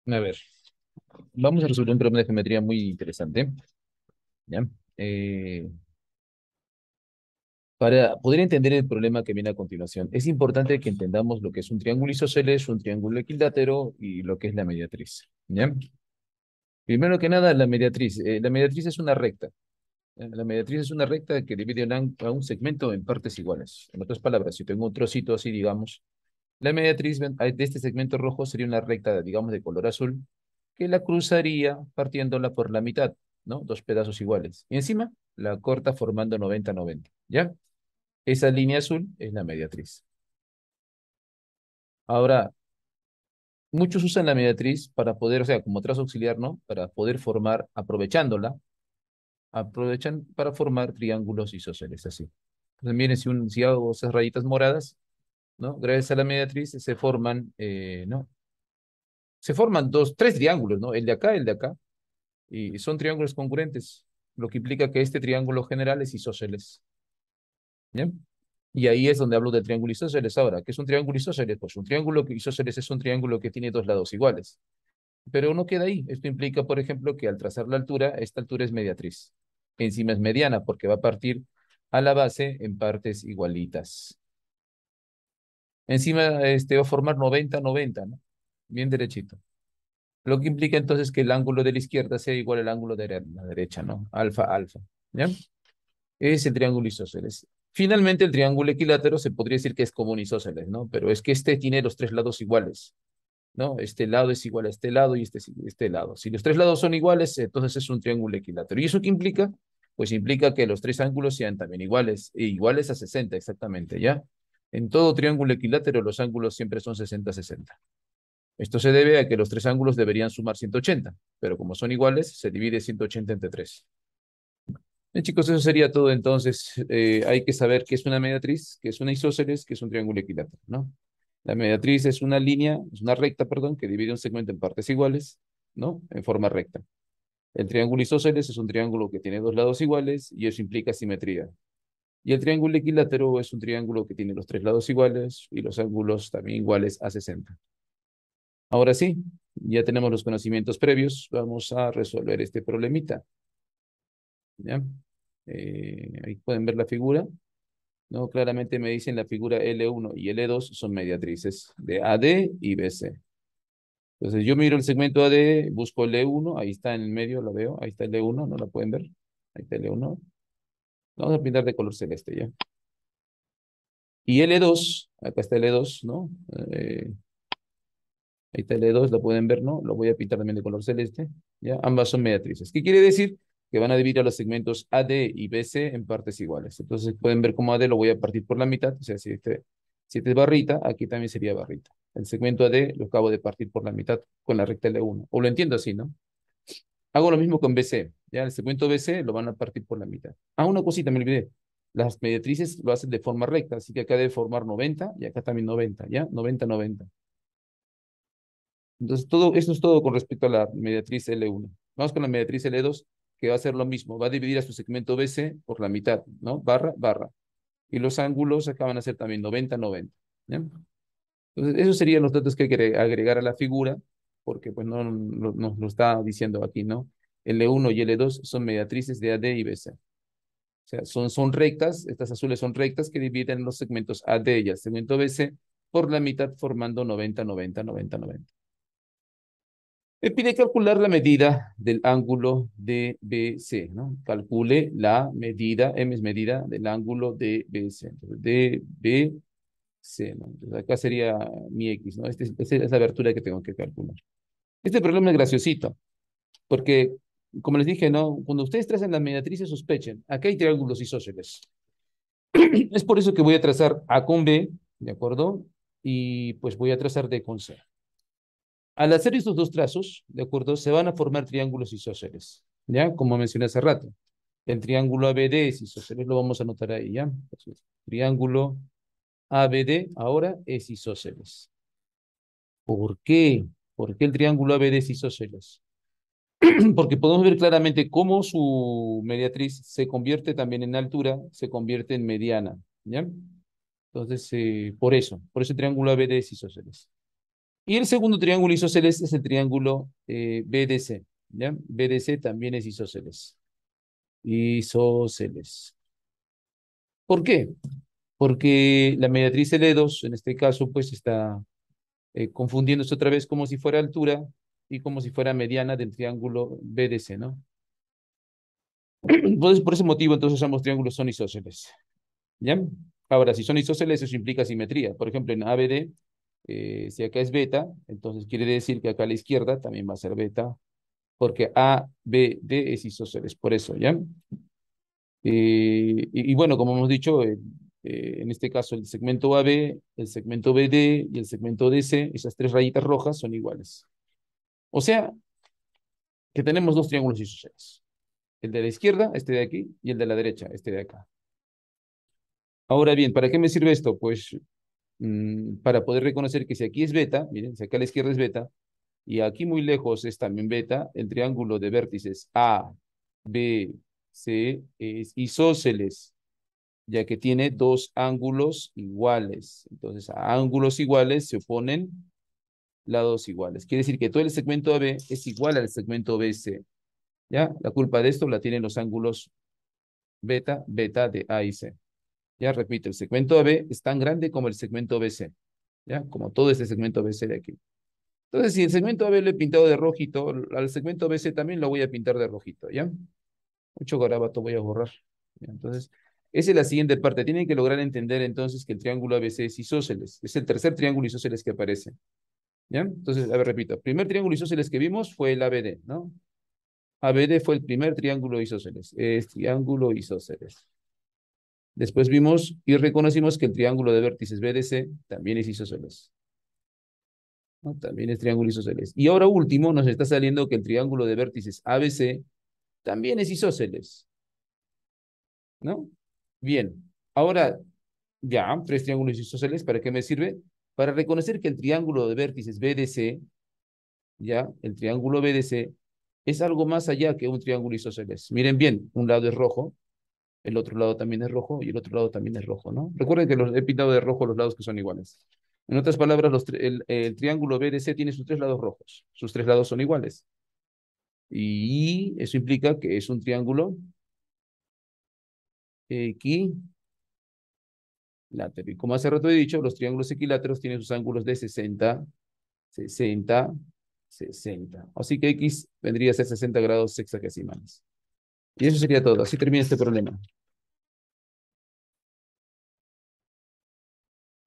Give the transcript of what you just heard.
A ver, vamos a resolver un problema de geometría muy interesante, ¿ya? Eh, para poder entender el problema que viene a continuación, es importante que entendamos lo que es un triángulo isósceles, un triángulo equilátero y lo que es la mediatriz, ¿ya? Primero que nada, la mediatriz. La mediatriz es una recta. La mediatriz es una recta que divide a un segmento en partes iguales. En otras palabras, si tengo un trocito así, digamos, la mediatriz de este segmento rojo sería una recta, digamos, de color azul, que la cruzaría partiéndola por la mitad, ¿no? Dos pedazos iguales. Y encima la corta formando 90-90, ¿ya? Esa línea azul es la mediatriz. Ahora, muchos usan la mediatriz para poder, o sea, como trazo auxiliar, ¿no? Para poder formar, aprovechándola, aprovechan para formar triángulos isósceles, así. Entonces, miren, si hago esas rayitas moradas, ¿no? Gracias a la mediatriz se forman, ¿no? Se forman tres triángulos, ¿no? El de acá, y son triángulos congruentes, lo que implica que este triángulo general es isósceles, ¿ya? Y ahí es donde hablo del triángulo isósceles ahora. ¿Qué es un triángulo isósceles? Pues un triángulo isósceles es un triángulo que tiene dos lados iguales. Pero no queda ahí. Esto implica, por ejemplo, que al trazar la altura, esta altura es mediatriz. Encima es mediana porque va a partir a la base en partes igualitas. Encima va a formar 90-90, ¿no? Bien derechito. Lo que implica entonces que el ángulo de la izquierda sea igual al ángulo de la derecha, ¿no? Alfa, alfa. ¿Ya? Es el triángulo isósceles. Finalmente, el triángulo equilátero se podría decir que es como un isósceles, ¿no? Pero es que este tiene los tres lados iguales, ¿no? Este lado es igual a este lado y este lado. Si los tres lados son iguales, entonces es un triángulo equilátero. ¿Y eso qué implica? Pues implica que los tres ángulos sean también iguales, e iguales a 60 exactamente, ¿ya? En todo triángulo equilátero los ángulos siempre son 60-60. Esto se debe a que los tres ángulos deberían sumar 180, pero como son iguales, se divide 180 entre 3. Bien, chicos, eso sería todo. Entonces, hay que saber qué es una mediatriz, qué es una isósceles, qué es un triángulo equilátero, ¿no? La mediatriz es una línea, es una recta, perdón, que divide un segmento en partes iguales, ¿no? En forma recta. El triángulo isósceles es un triángulo que tiene dos lados iguales y eso implica simetría. Y el triángulo equilátero es un triángulo que tiene los tres lados iguales y los ángulos también iguales a 60. Ahora sí, ya tenemos los conocimientos previos, vamos a resolver este problemita, ¿ya? Ahí pueden ver la figura. No, claramente me dicen la figura L1 y L2 son mediatrices de AD y BC. Entonces yo miro el segmento AD, busco L1, ahí está en el medio, lo veo, ahí está L1, ¿no la pueden ver? Ahí está L1. Vamos a pintar de color celeste ya. Y L2, acá está L2, ¿no? Eh, Ahí está L2, lo pueden ver, ¿no? Lo voy a pintar también de color celeste, ¿ya? Ambas son mediatrices. ¿Qué quiere decir? Que van a dividir a los segmentos AD y BC en partes iguales. Entonces pueden ver cómo AD lo voy a partir por la mitad, o sea, si este es barrita, aquí también sería barrita. El segmento AD lo acabo de partir por la mitad con la recta L1, o lo entiendo así, ¿no? Hago lo mismo con BC, ya el segmento BC lo van a partir por la mitad. Ah, una cosita, me olvidé. Las mediatrices lo hacen de forma recta, así que acá debe formar 90 y acá también 90, ¿ya? 90-90. Entonces, todo, esto es todo con respecto a la mediatriz L1. Vamos con la mediatriz L2, que va a ser lo mismo. Va a dividir a su segmento BC por la mitad, ¿no? Barra, barra. Y los ángulos acá van a ser también 90-90. ¿Ya? Entonces, esos serían los datos que hay que agregar a la figura, porque pues no nos lo está diciendo aquí, ¿no? L1 y L2 son mediatrices de AD y BC. O sea, son rectas, estas azules son rectas que dividen los segmentos AD y el segmento BC por la mitad formando 90-90-90-90. Me pide calcular la medida del ángulo DBC, ¿no? Calcule la medida, M es medida del ángulo DBC. Entonces, DBC, ¿no? Entonces, acá sería mi X, ¿no? Esta es la abertura que tengo que calcular. Este problema es graciosito, porque, como les dije, ¿no? Cuando ustedes trazan las mediatrices, sospechen, acá hay triángulos isósceles. Es por eso que voy a trazar A con B, ¿de acuerdo? Y pues voy a trazar D con C. Al hacer estos dos trazos, ¿de acuerdo? Se van a formar triángulos isósceles, ¿ya? Como mencioné hace rato. El triángulo ABD es isósceles, lo vamos a anotar ahí, ¿ya? Entonces, triángulo ABD ahora es isósceles. ¿Por qué? ¿Por qué el triángulo ABD es isósceles? Porque podemos ver claramente cómo su mediatriz se convierte también en altura, se convierte en mediana, ¿ya? Entonces, por eso el triángulo ABD es isósceles. Y el segundo triángulo isósceles es el triángulo BDC, ¿ya? BDC también es isósceles. Isósceles. ¿Por qué? Porque la mediatriz L2, en este caso, pues está confundiéndose otra vez como si fuera altura y como si fuera mediana del triángulo BDC, ¿no? Entonces, por ese motivo, entonces ambos triángulos son isósceles, ¿ya? Ahora, si son isósceles, eso implica simetría. Por ejemplo, en ABD, si acá es beta, entonces quiere decir que acá a la izquierda también va a ser beta, porque ABD es isósceles, por eso, ¿ya? Y bueno, como hemos dicho, en este caso el segmento AB, el segmento BD y el segmento DC, esas tres rayitas rojas son iguales. O sea, que tenemos dos triángulos isósceles. El de la izquierda, este de aquí, y el de la derecha, este de acá. Ahora bien, ¿para qué me sirve esto? Pues para poder reconocer que si aquí es beta, miren, si acá a la izquierda es beta, y aquí muy lejos es también beta, el triángulo de vértices A, B, C es isósceles, ya que tiene dos ángulos iguales. Entonces, a ángulos iguales se oponen lados iguales. Quiere decir que todo el segmento AB es igual al segmento BC. ¿Ya? La culpa de esto la tienen los ángulos beta, beta de A y C. Ya repito, el segmento AB es tan grande como el segmento BC. ¿Ya? Como todo este segmento BC de aquí. Entonces, si el segmento AB lo he pintado de rojito, al segmento BC también lo voy a pintar de rojito. ¿Ya? Mucho garabato voy a borrar. ¿Ya? Entonces, esa es la siguiente parte. Tienen que lograr entender entonces que el triángulo ABC es isósceles. Es el tercer triángulo isósceles que aparece. ¿Ya? Entonces, a ver, repito. El primer triángulo isósceles que vimos fue el ABD, ¿no? ABD fue el primer triángulo isósceles. Es triángulo isósceles. Después vimos y reconocimos que el triángulo de vértices BDC también es isósceles, ¿no? También es triángulo isósceles. Y ahora último nos está saliendo que el triángulo de vértices ABC también es isósceles, ¿no? Bien. Ahora, ya, tres triángulos isósceles, ¿para qué me sirve? Para reconocer que el triángulo de vértices BDC, ya, el triángulo BDC, es algo más allá que un triángulo isósceles. Miren bien, un lado es rojo, el otro lado también es rojo y el otro lado también es rojo, ¿no? Recuerden que los he pintado de rojo los lados que son iguales. En otras palabras, el triángulo BDC tiene sus tres lados rojos. Sus tres lados son iguales. Y eso implica que es un triángulo equilátero. Y como hace rato he dicho, los triángulos equiláteros tienen sus ángulos de 60, 60, 60. Así que X vendría a ser 60 grados sexagesimales. Y eso sería todo. Así termina este problema.